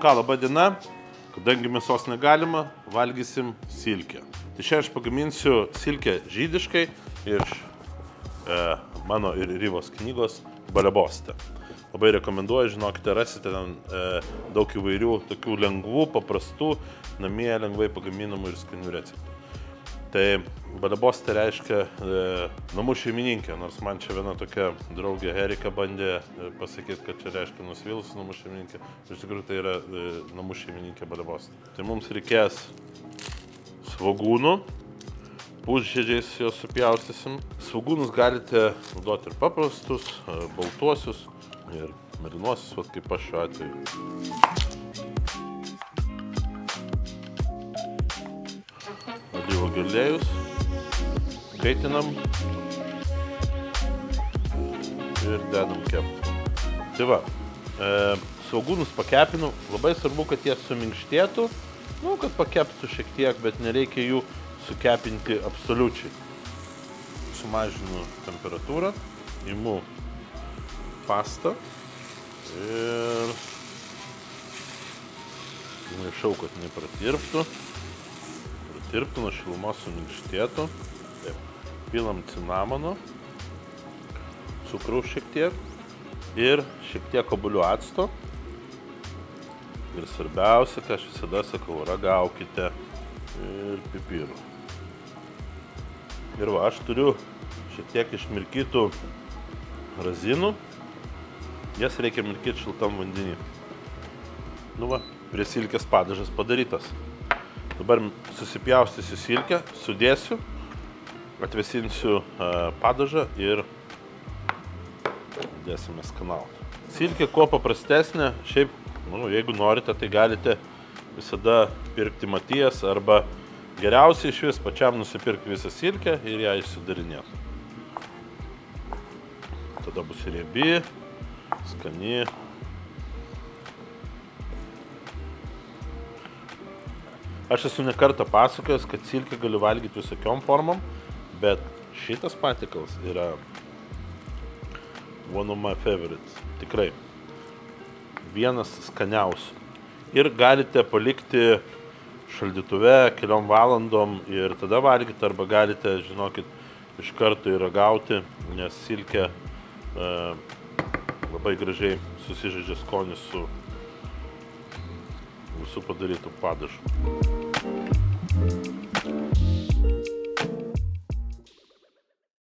ką, laba diena. Kadangi mėsos negalima, valgysim silkę. Tai šiandien aš pagaminsiu silkę žydiškai iš mano ir Rivos knygos Balebostė. Labai rekomenduoju, žinokite, rasite ten daug įvairių tokių lengvų, paprastų, namie lengvai pagaminamų ir skanių receptų. Tai Balebostė reiškia namų šeimininkė, nors man čia viena tokia draugė Erika bandė pasakyti, kad čia reiškia nusvilusi namų šeimininkė. Iš tikrųjų tai yra namų šeimininkė Balebostė. Tai mums reikės svogūnų, pusžiedžiais juos supjaustysim. Svogūnus galite naudoti ir paprastus, baltuosius ir marinuosius, vat kaip aš šiuo atveju. Alyvuogių aliejus, kaitinam ir dedam kepti. Tai va, svogūnus pakepinu, labai svarbu, kad jie suminkštėtų, kad pakeptų šiek tiek, bet nereikia jų sukepinti absoliučiai. Sumažinu temperatūrą, imu pastą ir maišau, kad nepratirptų. Nuo šilumos suminkštėtų. Pilam cinamono, cukraus šiek tiek ir šiek tiek obuolių acto. Ir svarbiausia, ką aš visada sakau, ragaukite ir pipirų. Ir va, aš turiu šiek tiek išmirkytų razinų. Jas reikia mirkyti šiltam vandenį. Nu va, prie silkės padažas padarytas. Dabar susipjaustysiu silkę, sudėsiu, atvėsinsiu padažą ir dėsime skanauti. Silkė kuo paprastesnė, šiaip, jeigu norite, tai galite visada pirkti Matijas arba geriausiai iš vis pačiam nusipirkti visą silkę ir ją išsidarinėti. Tada bus riebi, skani. Aš esu ne kartą pasakojęs, kad silkę galiu valgyti visokiom formom, bet šitas patiekalas yra one of my favorites. Tikrai. Vienas skaniausių. Ir galite palikti šaldytuve keliom valandom ir tada valgyti, arba galite, žinokit, iš karto įragauti, nes silkė labai gražiai susižaidžia skonis su visų padarytų padažu.